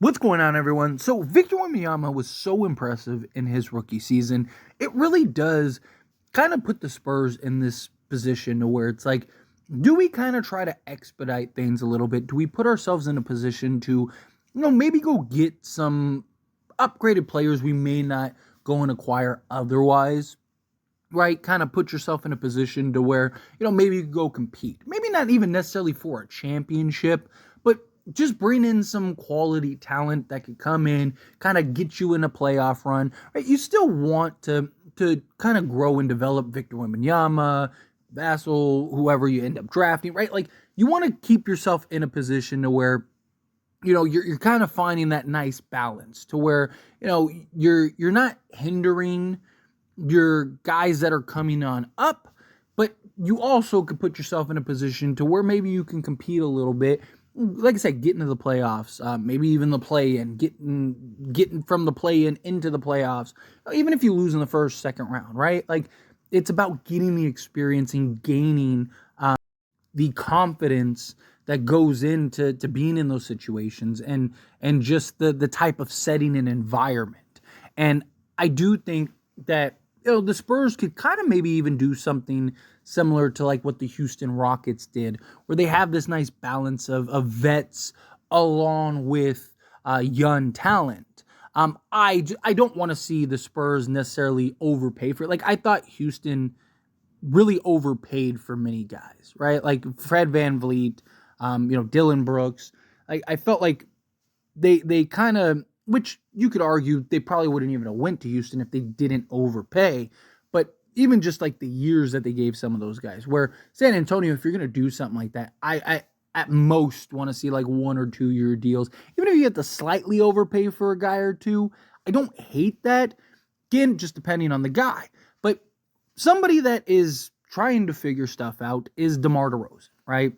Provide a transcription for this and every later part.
What's going on, everyone? So, Victor Wembanyama was so impressive in his rookie season. It really does kind of put the Spurs in this position to where it's like, do we kind of try to expedite things a little bit? Do we put ourselves in a position to, maybe go get some upgraded players we may not go and acquire otherwise? Right, kind of put yourself in a position to where, maybe you could go compete. Maybe not even necessarily for a championship, but just bring in some quality talent that could come in, kind of get you in a playoff run. Right, you still want to kind of grow and develop Victor Wembanyama, Vassell, whoever you end up drafting. Right, like you want to keep yourself in a position to where you're kind of finding that nice balance to where you're not hindering your guys that are coming on up, but you also could put yourself in a position to where maybe you can compete a little bit. Like I said, get into the playoffs, maybe even the play-in, getting from the play-in into the playoffs, even if you lose in the first, second round, right? Like, it's about getting the experience and gaining the confidence that goes into being in those situations and just the type of setting and environment. And I do think that the Spurs could kind of maybe even do something similar to like what the Houston Rockets did, where they have this nice balance of vets along with young talent. I don't want to see the Spurs necessarily overpay for it. Like I thought Houston really overpaid for many guys, right? Like Fred VanVleet, Dylan Brooks. I felt like they kind of, which you could argue they probably wouldn't even have went to Houston if they didn't overpay. But even just like the years that they gave some of those guys, where San Antonio, if you're going to do something like that, I at most want to see like 1 or 2 year deals. Even if you have to slightly overpay for a guy or two, I don't hate that. Again, just depending on the guy. But somebody that is trying to figure stuff out is Demar Derozan, right?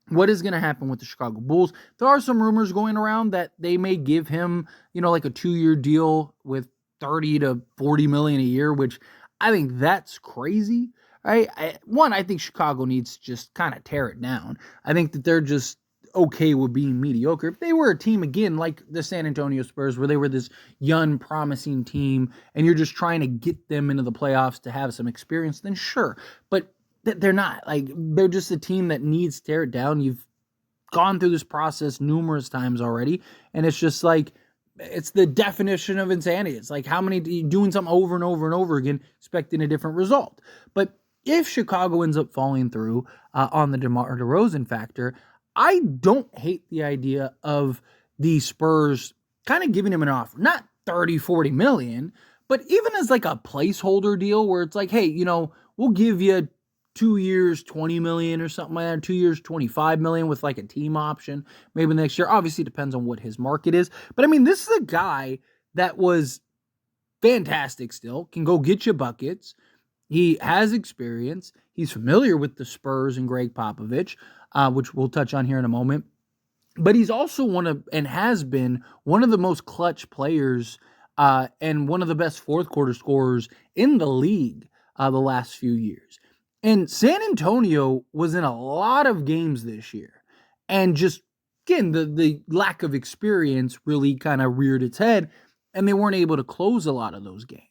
What is going to happen with the Chicago Bulls? There are some rumors going around that they may give him, like a 2-year deal with 30 to 40 million a year, which I think that's crazy. Right? I think Chicago needs to just kind of tear it down. I think that they're just okay with being mediocre. If they were a team again like the San Antonio Spurs, where they were this young, promising team, and you're just trying to get them into the playoffs to have some experience, then sure. But they're not. Like, they're just a team that needs to tear it down. You've gone through this process numerous times already, and it's just like, it's the definition of insanity. It's like, how many doing something over and over and over again, expecting a different result. But if Chicago ends up falling through on the DeMar DeRozan factor, I don't hate the idea of the Spurs kind of giving him an offer, not 30, 40 million, but even as like a placeholder deal where it's like, hey, we'll give you 2 years, 20 million or something like that, 2 years, 25 million with like a team option, maybe next year. Obviously, it depends on what his market is. But I mean, this is a guy that was fantastic still, can go get you buckets. He has experience. He's familiar with the Spurs and Greg Popovich, which we'll touch on here in a moment. But he's also and has been one of the most clutch players and one of the best fourth quarter scorers in the league the last few years. And San Antonio was in a lot of games this year. And just, again, the lack of experience really kind of reared its head, and they weren't able to close a lot of those games.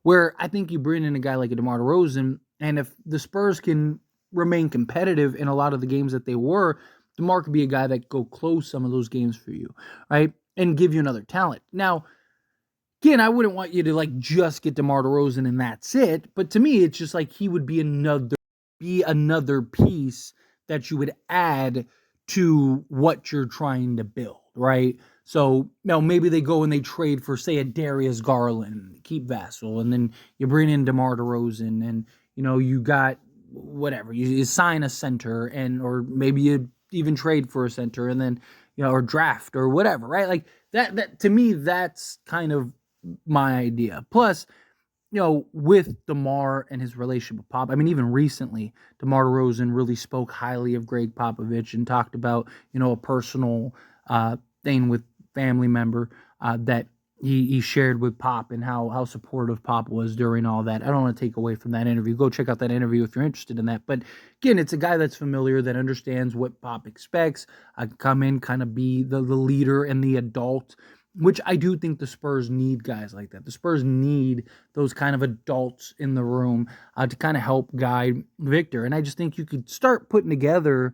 Where I think you bring in a guy like a DeMar DeRozan, and if the Spurs can remain competitive in a lot of the games that they were, DeMar could be a guy that could go close some of those games for you, right? And give you another talent. Now, again, I wouldn't want you to like just get DeMar DeRozan and that's it. But to me, it's just like he would be another piece that you would add to what you're trying to build, right? So now maybe they go and they trade for, say, a Darius Garland, keep Vassell, and then you bring in DeMar DeRozan, and you got whatever, you sign a center, and or maybe you even trade for a center, and then or draft or whatever, right? Like that to me, that's kind of my idea. Plus, with DeMar and his relationship with Pop, I mean, even recently, DeMar DeRozan really spoke highly of Greg Popovich and talked about, a personal thing with family member that he shared with Pop and how supportive Pop was during all that. I don't want to take away from that interview. Go check out that interview if you're interested in that. But again, it's a guy that's familiar, that understands what Pop expects. I can come in, kind of be the leader and the adult, which I do think the Spurs need guys like that. The Spurs need those kind of adults in the room to kind of help guide Victor. And I just think you could start putting together,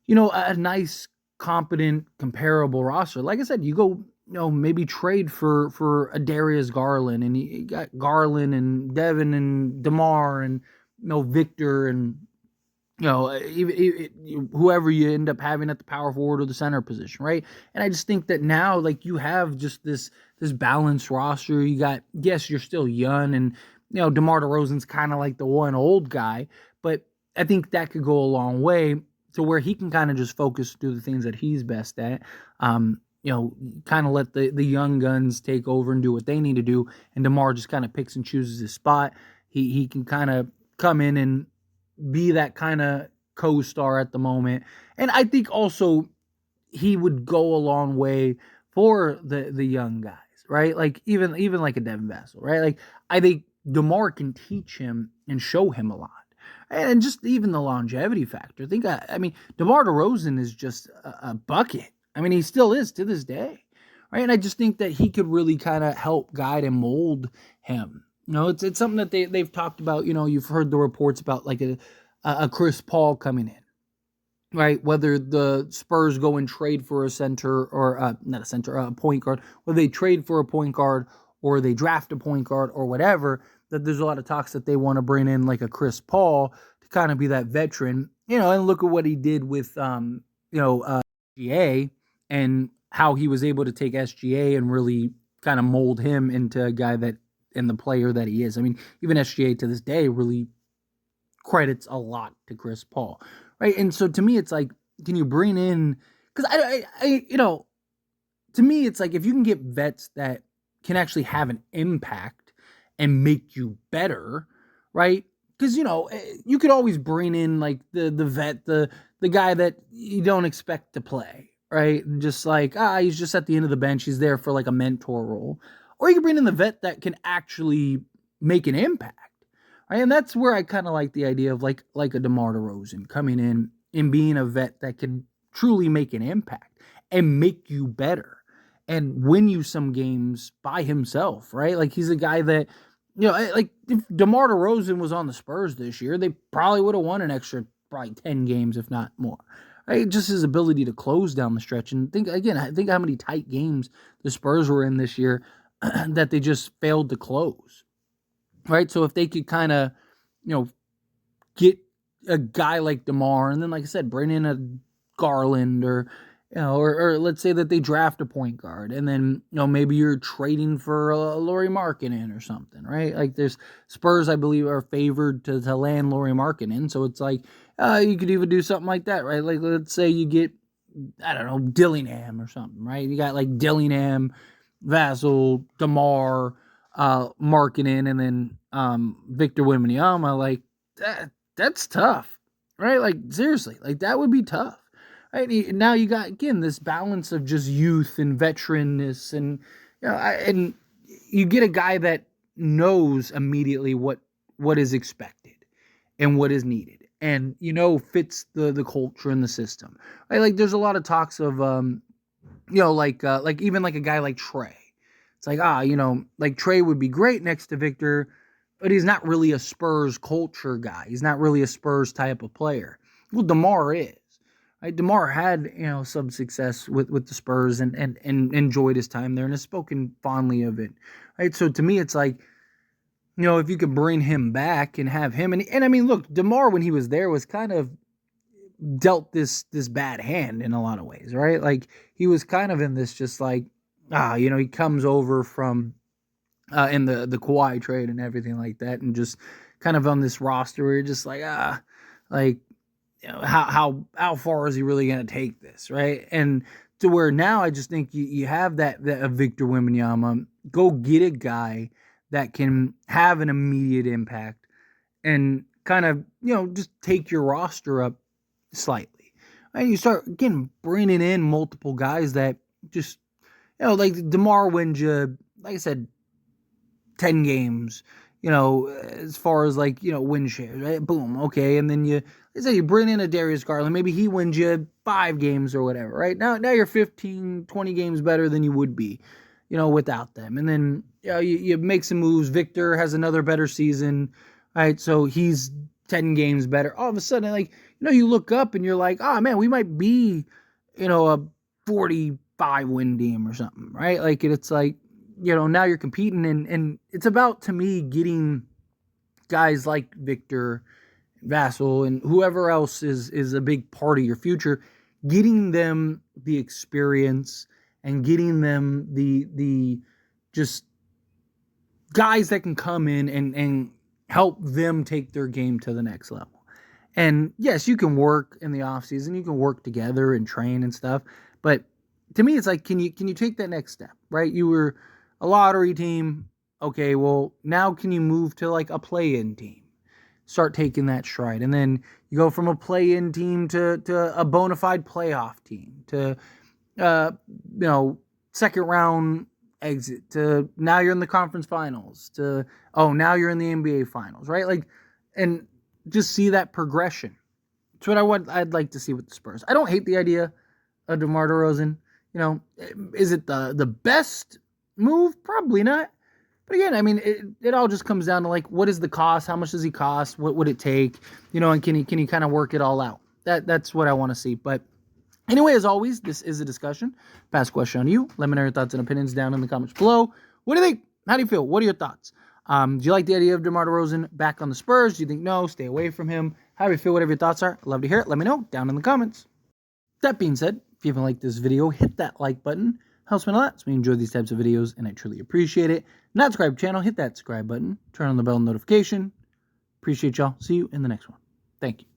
a nice, competent, comparable roster. Like I said, you go, maybe trade for a Darius Garland, and you got Garland and Devin and Demar and Victor and whoever you end up having at the power forward or the center position, right? And I just think that now, like, you have just this balanced roster. You got, yes, you're still young, and Demar Derozan's kind of like the one old guy, but I think that could go a long way to where he can kind of just focus, do the things that he's best at. Kind of let the young guns take over and do what they need to do, and DeMar just kind of picks and chooses his spot. He can kind of come in and be that kind of co-star at the moment. And I think also he would go a long way for the young guys, right? Like even like a Devin Vassell, right? Like I think DeMar can teach him and show him a lot. And just even the longevity factor. I mean, DeMar DeRozan is just a bucket. I mean, he still is to this day, right? And I just think that he could really kind of help guide and mold him. It's something that they've talked about. You've heard the reports about like a Chris Paul coming in, right? Whether the Spurs go and trade for a center or not a center, a point guard, whether they trade for a point guard or they draft a point guard or whatever, that there's a lot of talks that they want to bring in like a Chris Paul to kind of be that veteran, and look at what he did with, SGA and how he was able to take SGA and really kind of mold him into a guy and the player that he is. I mean, even SGA to this day really credits a lot to Chris Paul, right? And so to me, it's like, can you bring in, because to me, it's like if you can get vets that can actually have an impact and make you better, right? Because you could always bring in like the vet, the guy that you don't expect to play, right? And just like he's just at the end of the bench, he's there for like a mentor role, or you can bring in the vet that can actually make an impact, right? And that's where I kind of like the idea of like a DeMar DeRozan coming in and being a vet that can truly make an impact and make you better and win you some games by himself, right? Like he's a guy that, like if DeMar DeRozan was on the Spurs this year, they probably would have won an extra probably 10 games, if not more. Right? Just his ability to close down the stretch. And think how many tight games the Spurs were in this year that they just failed to close. Right? So if they could kind of, get a guy like DeMar, and then, like I said, bring in a Garland or let's say that they draft a point guard, and then maybe you're trading for a Lauri Markkanen or something, right? Like there's Spurs, I believe, are favored to land Lauri Markkanen, so it's like you could even do something like that, right? Like let's say you get, I don't know, Dillingham or something, right? You got like Dillingham, Vassell, DeMar, Markkanen, and then Victor Wembanyama. Like that's tough, right? Like seriously, like that would be tough. Right? Now you got, again, this balance of just youth and veteranness, and and you get a guy that knows immediately what is expected and what is needed, and fits the culture and the system. Right? Like there's a lot of talks of like even like a guy like Trey. It's like like Trey would be great next to Victor, but he's not really a Spurs culture guy. He's not really a Spurs type of player. Well, DeMar is. Right? DeMar had some success with the Spurs and enjoyed his time there and has spoken fondly of it. Right? So to me, it's like, if you could bring him back and have him, and I mean, look, DeMar when he was there was kind of dealt this bad hand in a lot of ways, right? Like he was kind of in this just like he comes over from in the Kawhi trade and everything like that, and just kind of on this roster where you're just like like. How far is he really going to take this, right? And to where now I just think you have that Victor Wembanyama, go get a guy that can have an immediate impact and kind of, just take your roster up slightly. And you start, again, bringing in multiple guys that just, like DeMar wins you, like I said, 10 games, as far as like, win shares, right? Boom. Okay. And then let's say you bring in a Darius Garland, maybe he wins you 5 games or whatever, right? Now you're 15, 20 games better than you would be, without them. And then, you make some moves. Victor has another better season, right? So he's 10 games better. All of a sudden, like, you look up and you're like, oh man, we might be, a 45 win team or something, right? Like it's like, now you're competing, and it's about, to me, getting guys like Victor, Vassell, and whoever else is a big part of your future, getting them the experience and getting them the just guys that can come in and help them take their game to the next level. And yes, you can work in the off season, you can work together and train and stuff, but to me, it's like, can you take that next step, right? You were a lottery team. Okay, well, now can you move to like a play-in team? Start taking that stride. And then you go from a play-in team to a bona fide playoff team, to, second round exit, to now you're in the conference finals, to, now you're in the NBA finals, right? Like, and just see that progression. It's what I'd like to see with the Spurs. I don't hate the idea of DeMar DeRozan. Is it the best move? Probably not. But again, I mean, it all just comes down to like, what is the cost? How much does he cost? What would it take? And can he kind of work it all out? That's what I want to see. But anyway, as always, this is a discussion. Pass a question on you. Let me know your thoughts and opinions down in the comments below. What do you think? How do you feel? What are your thoughts? Do you like the idea of DeMar DeRozan back on the Spurs? Do you think no? Stay away from him. How do you feel? Whatever your thoughts are, I'd love to hear it. Let me know down in the comments. That being said, if you haven't liked this video, hit that like button. Helps me a lot. So we enjoy these types of videos, and I truly appreciate it. Not subscribe to the channel, hit that subscribe button. Turn on the bell notification. Appreciate y'all. See you in the next one. Thank you.